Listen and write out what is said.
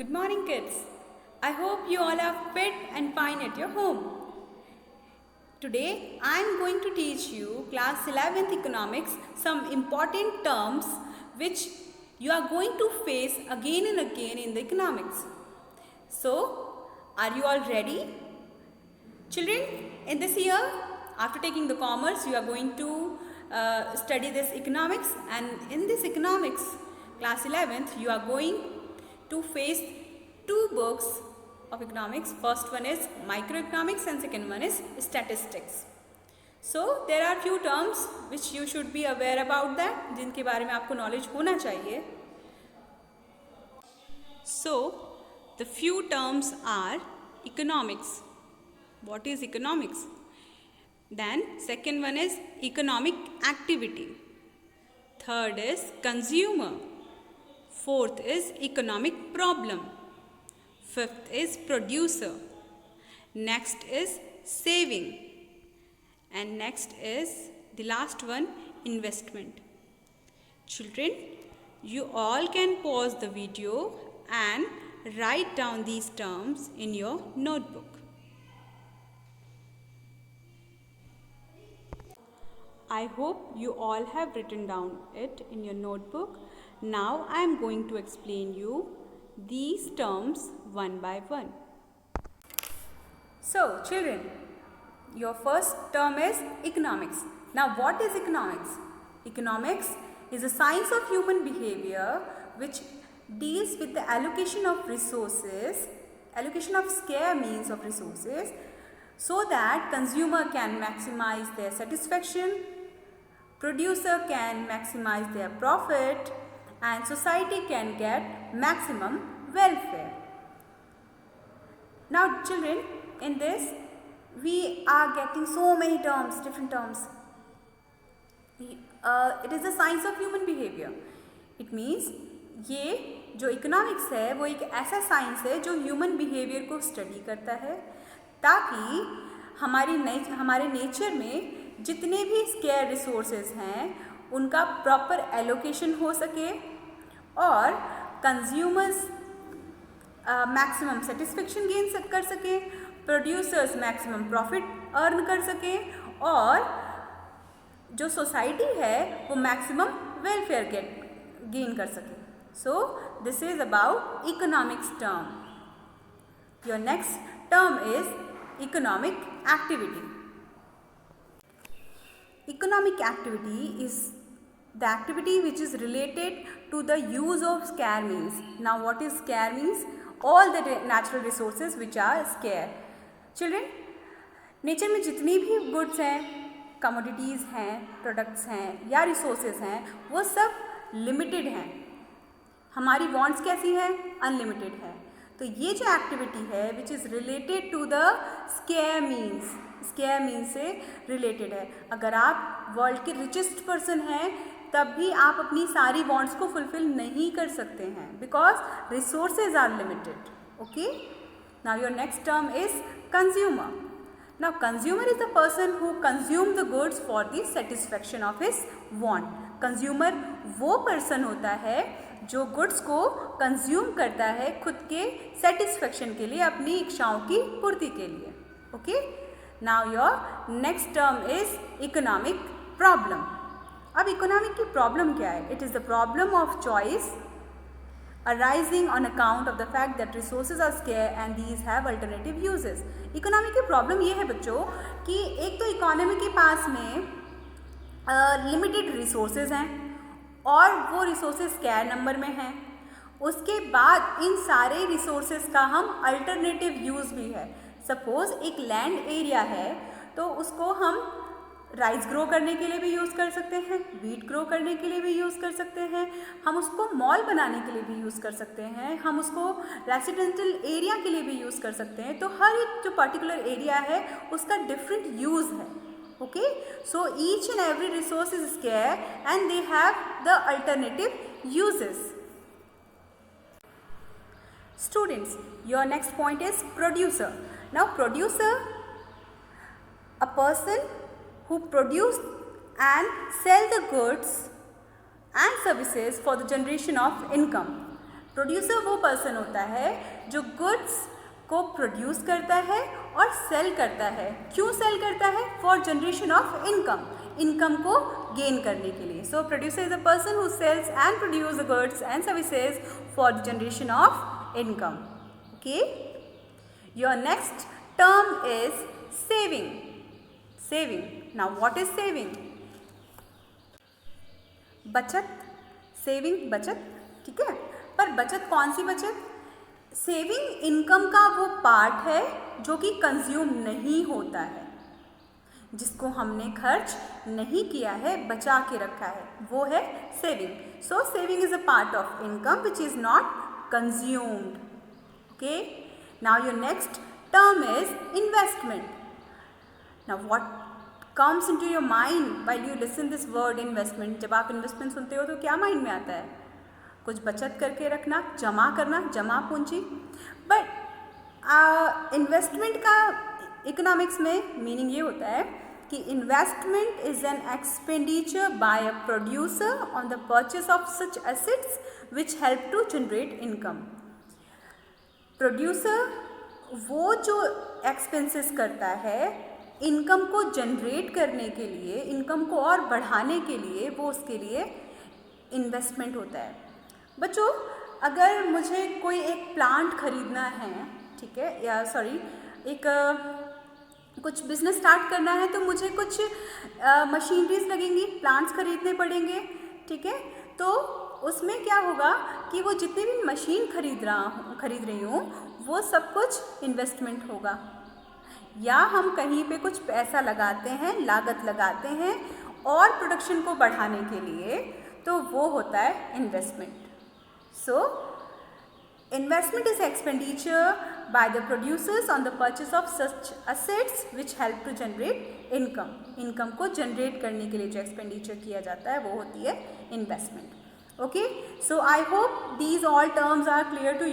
Good morning, kids. I hope you all are fit and fine at your home. Today, I am going to teach you class 11th economics some important terms which you are going to face again and again in the economics. So, are you all ready? Children, in this year, after taking the commerce, you are going to study this economics, and in this economics, class 11th, you are going to face two books of economics. First one is microeconomics and second one is statistics. So there are few terms which you should be aware about that, जिनके बारे में आपको knowledge होना चाहिए. So the few terms are economics. What is economics? Then second one is economic activity. Third is consumer. Fourth is economic problem. Fifth is producer. Next is saving. And next is the last one, investment. Children, you all can pause the video and write down these terms in your notebook. I hope you all have written down it in your notebook. Now I am going to explain you these terms one by one. So children, your first term is economics. Now what is economics? Economics is a science of human behavior which deals with the allocation of resources, allocation of scarce means of resources, so that consumer can maximize their satisfaction, producer can maximize their profit, and society can get maximum welfare. Now children, in this we are getting so many terms, different terms. It is the science of human behavior. It means ये जो economics है वो एक ऐसा science है जो human behaviour को study करता है ताकि हमारे नेचर में जितने भी स्केयर रिसोर्सेज हैं उनका प्रॉपर एलोकेशन हो सके और कंज्यूमर्स मैक्सिमम सेटिस्फेक्शन गेन कर सके, प्रोड्यूसर्स मैक्सिमम प्रॉफिट अर्न कर सके और जो सोसाइटी है वो मैक्सिमम वेलफेयर गेन कर सके. So this is about economics term. Your next term is economic activity. Economic activity is the activity which is related to the use of scarce means. Now what is scarce means? All the natural resources which are scarce. Children, nature में जितनी भी goods हैं, commodities हैं, products हैं या resources हैं वो सब लिमिटेड हैं. हमारी वांट्स कैसी है? अनलिमिटेड है. तो ये जो एक्टिविटी है which is related to the scare means, scare means से रिलेटेड है. अगर आप वर्ल्ड के रिचेस्ट पर्सन हैं तब भी आप अपनी सारी वांट्स को फुलफिल नहीं कर सकते हैं because resources are limited. Okay. Now your next term is consumer. Now consumer is the person who consume the goods for the satisfaction of his want. Consumer वो पर्सन होता है जो गुड्स को कंज्यूम करता है खुद के सेटिस्फेक्शन के लिए, अपनी इच्छाओं की पूर्ति के लिए. Okay. Now your next term is economic problem. अब इकोनॉमिक की प्रॉब्लम क्या है? It is the problem of choice arising on account of the fact that resources are scarce and these have alternative uses. Economy की problem ये है बच्चों कि एक तो इकोनॉमी के पास में लिमिटेड रिसोर्सेज हैं और वो रिसोर्सेज स्कैर नंबर में हैं. उसके बाद इन सारे रिसोर्सेज का हम अल्टरनेटिव यूज़ भी है. सपोज़ एक लैंड एरिया है तो उसको हम राइस ग्रो करने के लिए भी यूज़ कर सकते हैं, वीट ग्रो करने के लिए भी यूज़ कर सकते हैं, हम उसको मॉल बनाने के लिए भी यूज़ कर सकते हैं, हम उसको रेसिडेंशियल एरिया के लिए भी यूज़ कर सकते हैं. तो हर एक जो पर्टिकुलर एरिया है उसका डिफरेंट यूज़ है. Okay. So each and every resource is square and they have the alternative uses. Students, your next point is producer. Now producer, a person who produce and sell the goods and services for the generation of income. Producer वो पर्सन होता है जो goods को produce करता है और cell करता है। क्यों सेल करता है? For generation of income, income को गेन करने के लिए। So producer is a person who sells and produce the goods and services for the generation of income. Okay, your next term is saving. Saving, now what is saving? बचत, saving बचत, ठीक है। पर बचत कौन सी बचत? सेविंग इनकम का वो पार्ट है जो कि कंज्यूम नहीं होता है, जिसको हमने खर्च नहीं किया है, बचा के रखा है, वो है saving. So saving is a part of income which is not consumed. Okay, now your next term is investment. Now what comes into your mind while you listen this word investment? जब आप investment सुनते हो तो क्या mind में आता है? कुछ बचत करके रखना, जमा करना, जमा पूंजी। बट इन्वेस्टमेंट का इकोनॉमिक्स में मीनिंग ये होता है कि investment is an expenditure by a producer on the purchase of such assets which help to generate income. Producer वो जो एक्सपेंसेस करता है इनकम को जनरेट करने के लिए, इनकम को और बढ़ाने के लिए, वो उसके लिए इन्वेस्टमेंट होता है। बच्चों, अगर मुझे कोई एक प्लांट खरीदना है, ठीक है, या सॉरी एक कुछ बिजनेस स्टार्ट करना है, तो मुझे कुछ मशीनरीज लगेंगी, प्लांट्स खरीदने पड़ेंगे, ठीक है। तो उसमें क्या होगा कि वो जितनी भी मशीन खरीद रही हूँ वो सब कुछ इन्वेस्टमेंट होगा। या हम कहीं पे कुछ पैसा लगाते हैं, लागत लगाते हैं और प्रोडक्शन को बढ़ाने के लिए, तो वो होता है investment. So investment is expenditure by the producers on the purchase of such assets which help to generate income. Income को जनरेट करने के लिए जो एक्सपेंडिचर किया जाता है वो होती है investment. Okay, so I hope these all terms are clear to you.